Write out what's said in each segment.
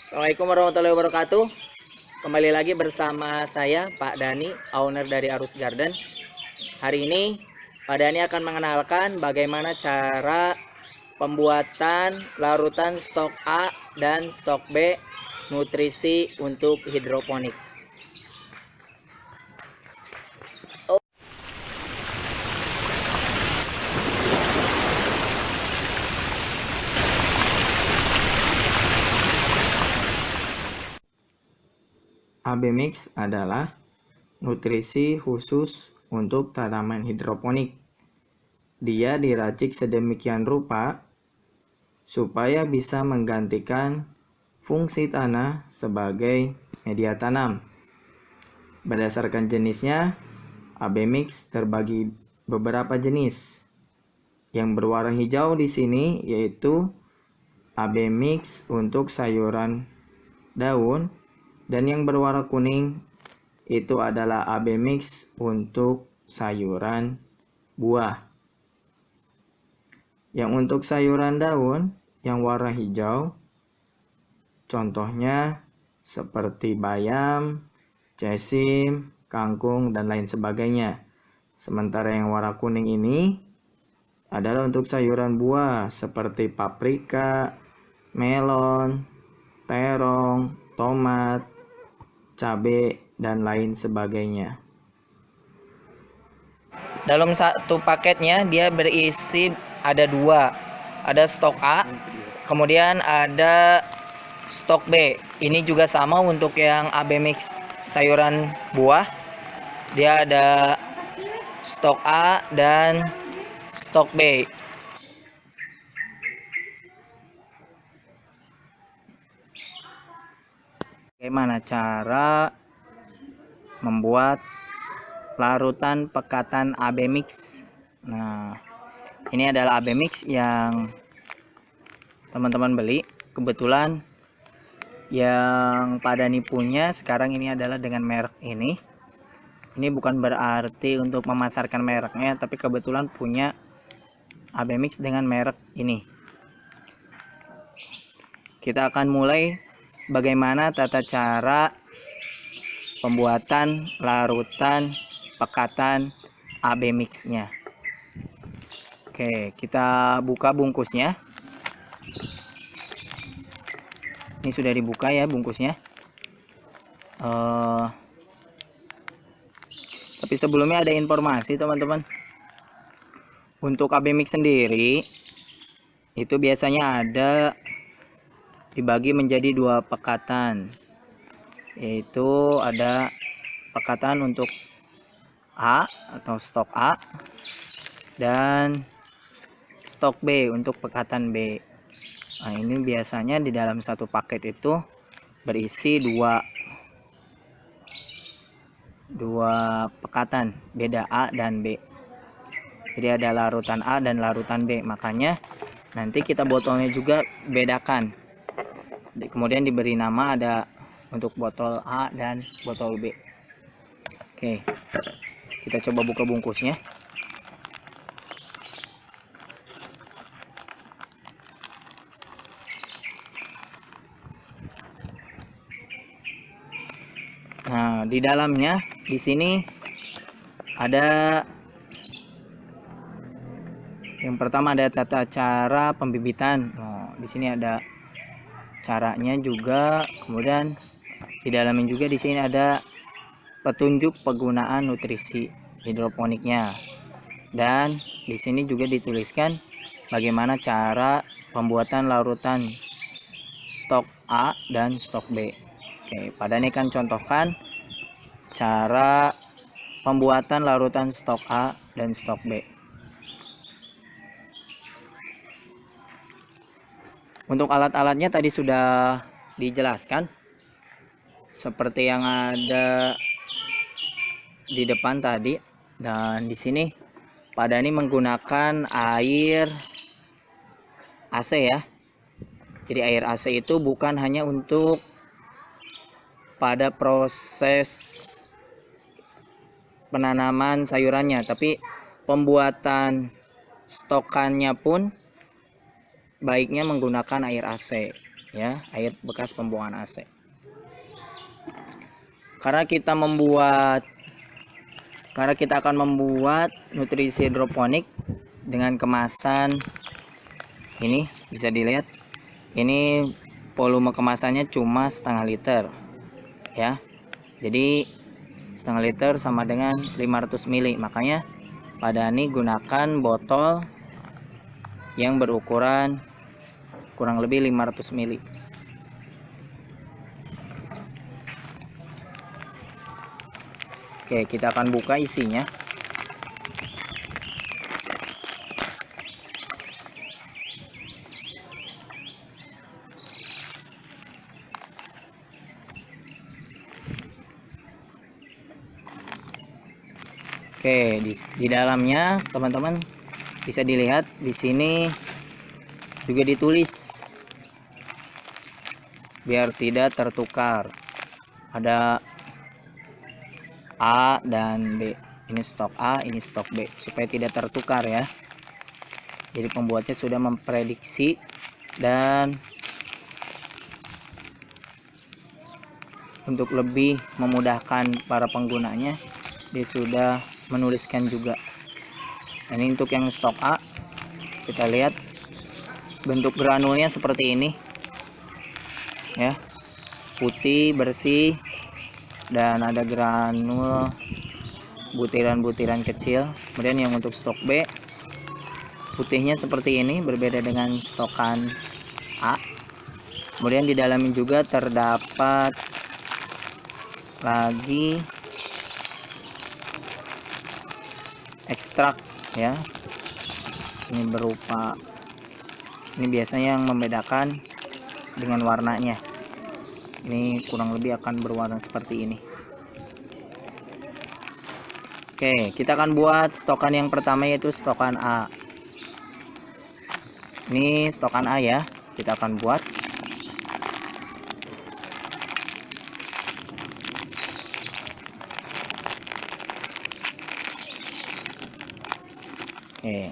Assalamualaikum warahmatullahi wabarakatuh. Kembali lagi bersama saya Pak Dani, owner dari Arus Garden. Hari ini Pak Dani akan mengenalkan bagaimana cara pembuatan larutan stok A dan stok B nutrisi untuk hidroponik. AB Mix adalah nutrisi khusus untuk tanaman hidroponik. Dia diracik sedemikian rupa supaya bisa menggantikan fungsi tanah sebagai media tanam. Berdasarkan jenisnya, AB Mix terbagi beberapa jenis. Yang berwarna hijau di sini yaitu AB Mix untuk sayuran daun, dan yang berwarna kuning itu adalah AB Mix untuk sayuran buah. Yang untuk sayuran daun yang warna hijau, contohnya seperti bayam, cesim, kangkung, dan lain sebagainya. Sementara yang warna kuning ini adalah untuk sayuran buah seperti paprika, melon, terong, tomat, cabai, dan lain sebagainya. Dalam satu paketnya dia berisi ada dua, ada stok A, kemudian ada stok B. Ini juga sama untuk yang AB Mix sayuran buah. Dia ada stok A dan stok B. Bagaimana cara membuat larutan pekatan AB Mix? Nah, ini adalah AB Mix yang teman-teman beli. Kebetulan yang Pak Dani punya sekarang ini adalah dengan merek ini. Ini bukan berarti untuk memasarkan mereknya, tapi kebetulan punya AB Mix dengan merek ini. Kita akan mulai bagaimana tata cara pembuatan larutan pekatan AB Mix-nya. Oke, kita buka bungkusnya. Ini sudah dibuka ya bungkusnya. Tapi sebelumnya ada informasi teman-teman. Untuk AB Mix sendiri itu biasanya ada dibagi menjadi dua pekatan, yaitu ada pekatan untuk A atau stok A dan stok B untuk pekatan B. Nah, ini biasanya di dalam satu paket itu berisi dua pekatan, beda A dan B. Jadi ada larutan A dan larutan B, makanya nanti kita botolnya juga bedakan. Kemudian diberi nama ada untuk botol A dan botol B. Oke, kita coba buka bungkusnya. Nah, di dalamnya di sini ada yang pertama ada tata cara pembibitan. Nah, di sini ada caranya juga, kemudian di dalamnya juga di sini ada petunjuk penggunaan nutrisi hidroponiknya, dan di sini juga dituliskan bagaimana cara pembuatan larutan stok A dan stok B. Oke, pada ini kan contohkan cara pembuatan larutan stok A dan stok B. Untuk alat-alatnya tadi sudah dijelaskan seperti yang ada di depan tadi, dan di sini Pak Dani menggunakan air AC ya. Jadi air AC itu bukan hanya untuk pada proses penanaman sayurannya, tapi pembuatan stokannya pun baiknya menggunakan air AC. ya, air bekas pembuangan AC. Karena kita akan membuat nutrisi hidroponik dengan kemasan ini, bisa dilihat ini volume kemasannya cuma setengah liter ya. Jadi setengah liter sama dengan 500 ml. Makanya Pak Dani gunakan botol yang berukuran kurang lebih 500 ml. Oke, kita akan buka isinya. Oke, di dalamnya teman-teman bisa dilihat di sini juga ditulis biar tidak tertukar. Ada A dan B. Ini stok A, ini stok B, supaya tidak tertukar ya. Jadi pembuatnya sudah memprediksi dan untuk lebih memudahkan para penggunanya, dia sudah menuliskan juga. Ini untuk yang stok A, kita lihat bentuk granulnya seperti ini ya, putih bersih dan ada granul butiran-butiran kecil. Kemudian yang untuk stok B, putihnya seperti ini, berbeda dengan stokan A. Kemudian di dalamnya juga terdapat lagi ekstrak ya. Ini berupa, ini biasanya yang membedakan dengan warnanya. Ini kurang lebih akan berwarna seperti ini. Oke, kita akan buat stokan yang pertama, yaitu stokan A. Ini stokan A ya, kita akan buat. Oke.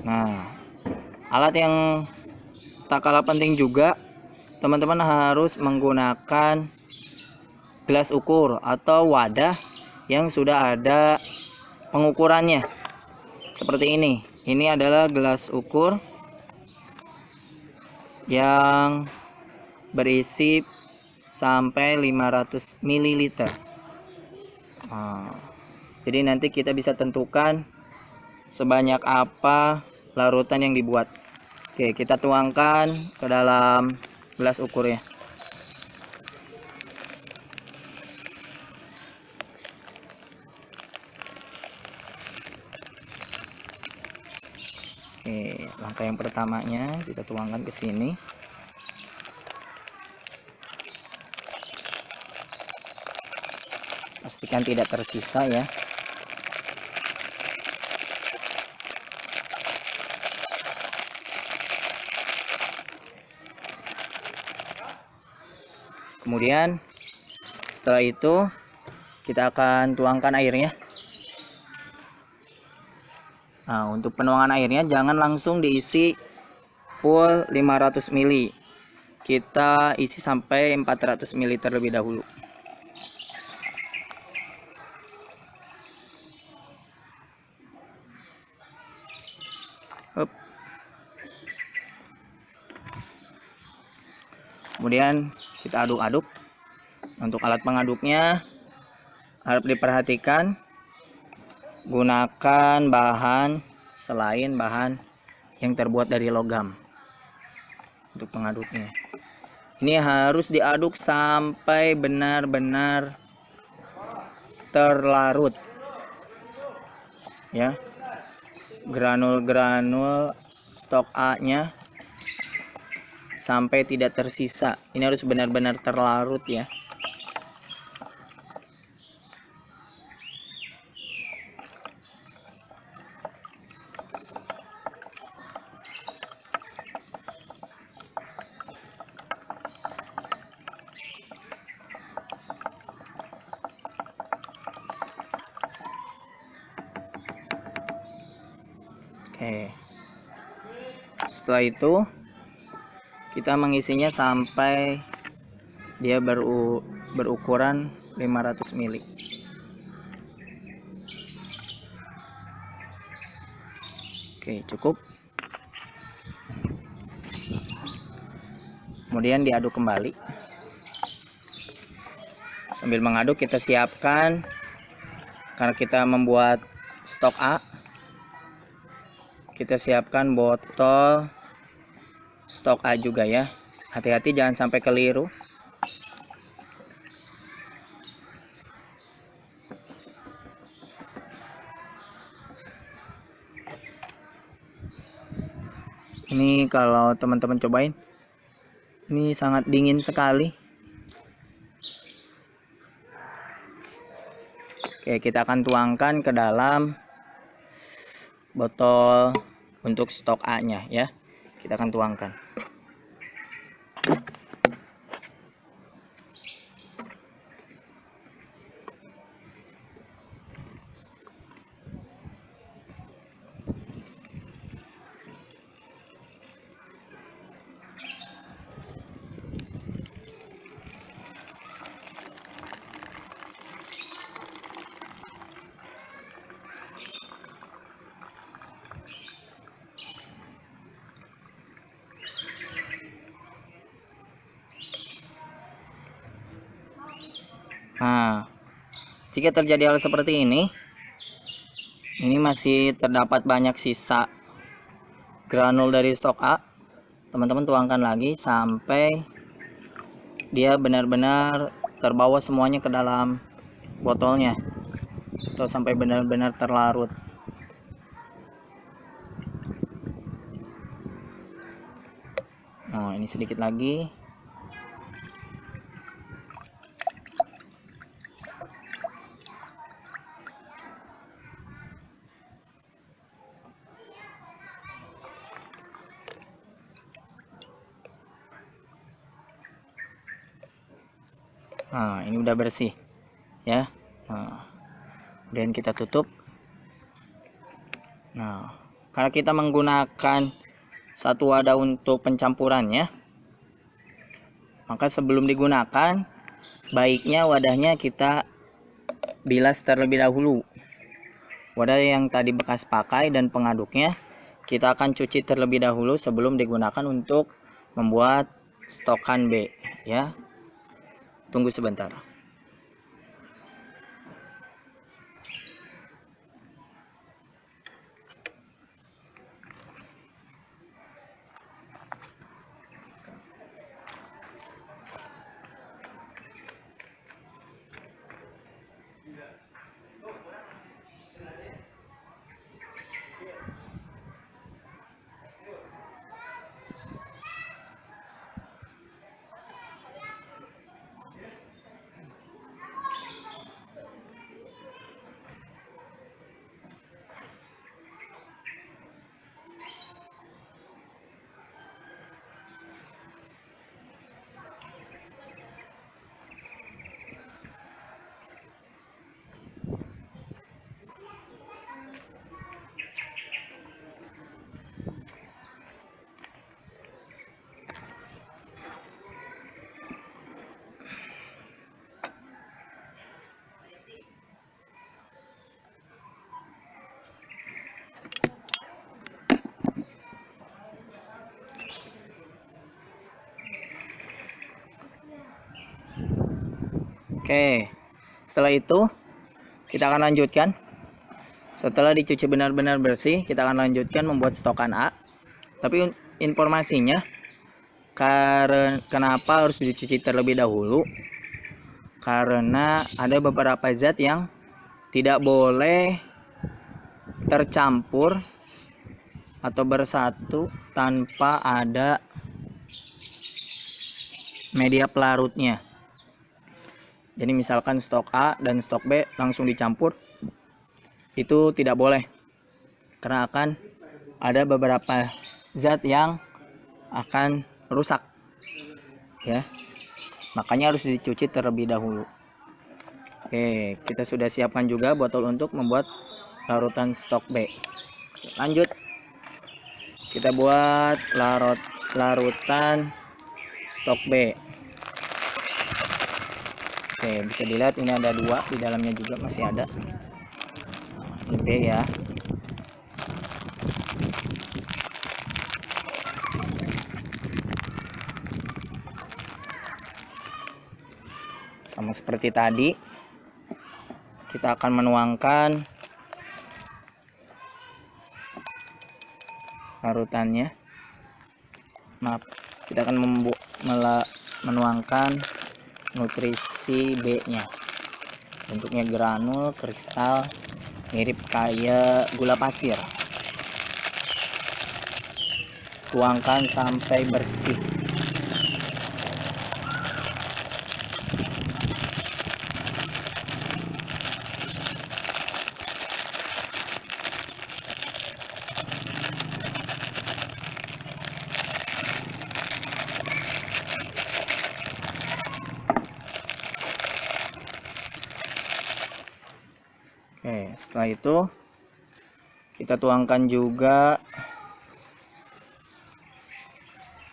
Nah, alat yang tak kalah penting juga, teman-teman harus menggunakan gelas ukur atau wadah yang sudah ada pengukurannya seperti ini. Ini adalah gelas ukur yang berisi sampai 500 ml. Jadi nanti kita bisa tentukan sebanyak apa larutan yang dibuat. Oke, kita tuangkan ke dalam gelas ukurnya. Oke, langkah yang pertamanya kita tuangkan ke sini. Pastikan tidak tersisa ya. Kemudian setelah itu kita akan tuangkan airnya. Nah, untuk penuangan airnya jangan langsung diisi full 500 ml. Kita isi sampai 400 ml terlebih dahulu. Kemudian kita aduk-aduk. Untuk alat pengaduknya harus diperhatikan, gunakan bahan selain bahan yang terbuat dari logam untuk pengaduknya. Ini harus diaduk sampai benar-benar terlarut ya. Granul-granul stok A-nya sampai tidak tersisa. Ini harus benar-benar terlarut ya. Oke. Setelah itu kita mengisinya sampai dia berukuran 500 ml. Oke, cukup. Kemudian diaduk kembali. Sambil mengaduk kita siapkan, karena kita membuat stok A, kita siapkan botol stok A juga ya. Hati-hati jangan sampai keliru. Ini kalau teman-teman cobain, ini sangat dingin sekali. Oke, kita akan tuangkan ke dalam botol untuk stok A-nya ya. Kita akan tuangkan. Nah, jika terjadi hal seperti ini masih terdapat banyak sisa granul dari stok A, teman-teman tuangkan lagi sampai dia benar-benar terbawa semuanya ke dalam botolnya, atau sampai benar-benar terlarut. Nah, ini sedikit lagi. Nah, ini udah bersih ya. Nah, kemudian kita tutup. Nah, karena kita menggunakan satu wadah untuk pencampurannya, maka sebelum digunakan baiknya wadahnya kita bilas terlebih dahulu. Wadah yang tadi bekas pakai dan pengaduknya kita akan cuci terlebih dahulu sebelum digunakan untuk membuat stokan B ya. Tunggu sebentar. Oke, setelah itu kita akan lanjutkan. Setelah dicuci benar-benar bersih, kita akan lanjutkan membuat stokan A. Tapi informasinya, karena kenapa harus dicuci terlebih dahulu? Karena ada beberapa zat yang tidak boleh tercampur atau bersatu tanpa ada media pelarutnya. Jadi misalkan stok A dan stok B langsung dicampur, itu tidak boleh, karena akan ada beberapa zat yang akan rusak ya. Makanya harus dicuci terlebih dahulu. Oke, kita sudah siapkan juga botol untuk membuat larutan stok B. Lanjut, kita buat larutan stok B. Oke, bisa dilihat ini ada 2 di dalamnya juga masih ada. Ini B ya. Sama seperti tadi, kita akan menuangkan larutannya. Maaf, kita akan menuangkan nutrisi B-nya. Bentuknya granul kristal, mirip kayak gula pasir. Tuangkan sampai bersih. Oke, setelah itu kita tuangkan juga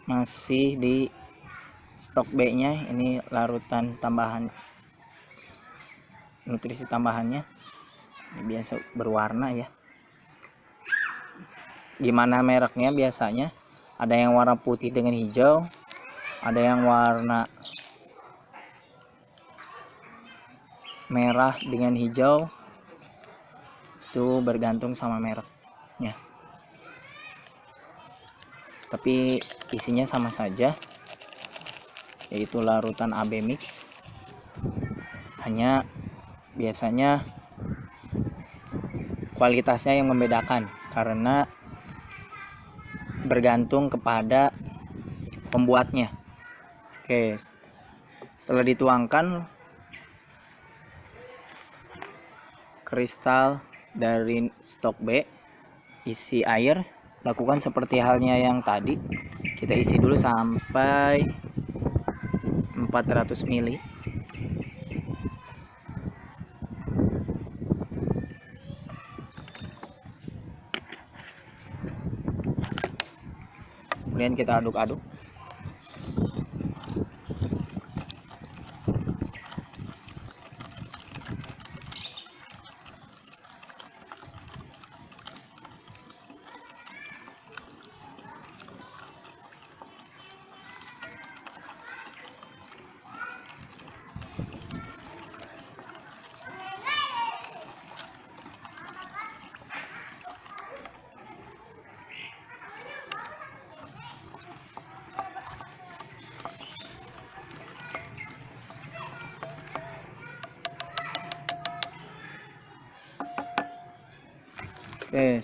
masih di stok B nya. Ini larutan tambahan, nutrisi tambahannya. Ini biasa berwarna ya. Gimana mereknya? Biasanya ada yang warna putih dengan hijau, ada yang warna merah dengan hijau. Itu bergantung sama mereknya, tapi isinya sama saja, yaitu larutan AB mix. Hanya biasanya kualitasnya yang membedakan karena bergantung kepada pembuatnya. Oke, setelah dituangkan kristal dari stok B, isi air. Lakukan seperti halnya yang tadi, kita isi dulu sampai 400 ml. Kemudian kita aduk-aduk. Oke,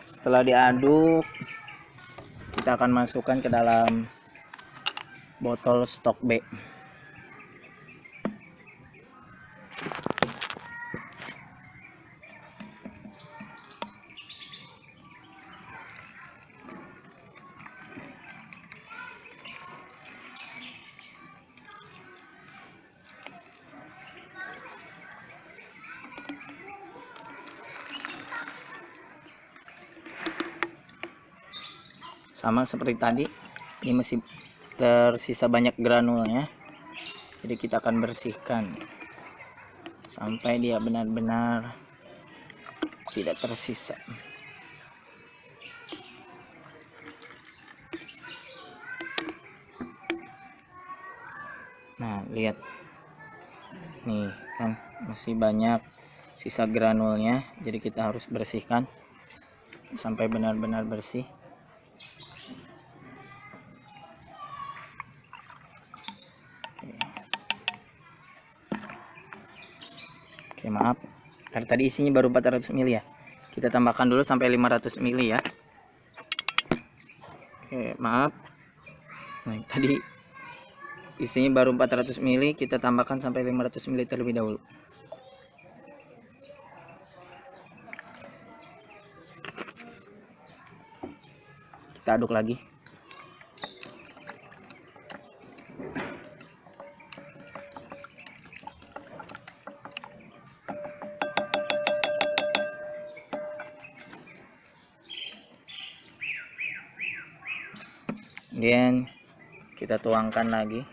setelah diaduk, kita akan masukkan ke dalam botol stok B. Sama seperti tadi, ini masih tersisa banyak granulnya, jadi kita akan bersihkan sampai dia benar-benar tidak tersisa. Nah, lihat nih kan masih banyak sisa granulnya, jadi kita harus bersihkan sampai benar-benar bersih. Oke, maaf karena tadi isinya baru 400 ml ya, kita tambahkan dulu sampai 500 ml ya. Oke, maaf, nah tadi isinya baru 400 ml, kita tambahkan sampai 500 ml terlebih dahulu. Kita aduk lagi. Kemudian kita tuangkan lagi.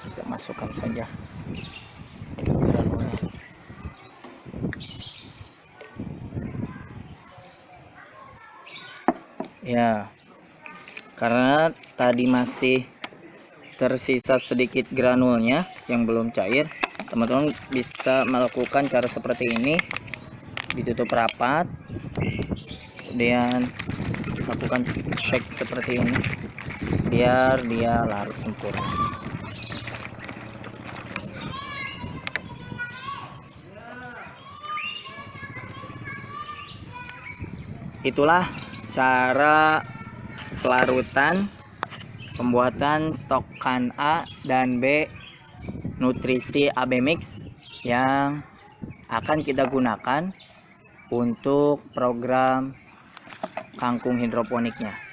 Kita masukkan saja granulnya. Ya, karena tadi masih tersisa sedikit granulnya yang belum cair, teman-teman bisa melakukan cara seperti ini, ditutup rapat, kemudian lakukan shake seperti ini biar dia larut sempurna. Itulah cara pelarutan pembuatan stok kan A dan B nutrisi AB Mix yang akan kita gunakan untuk program kangkung hidroponiknya.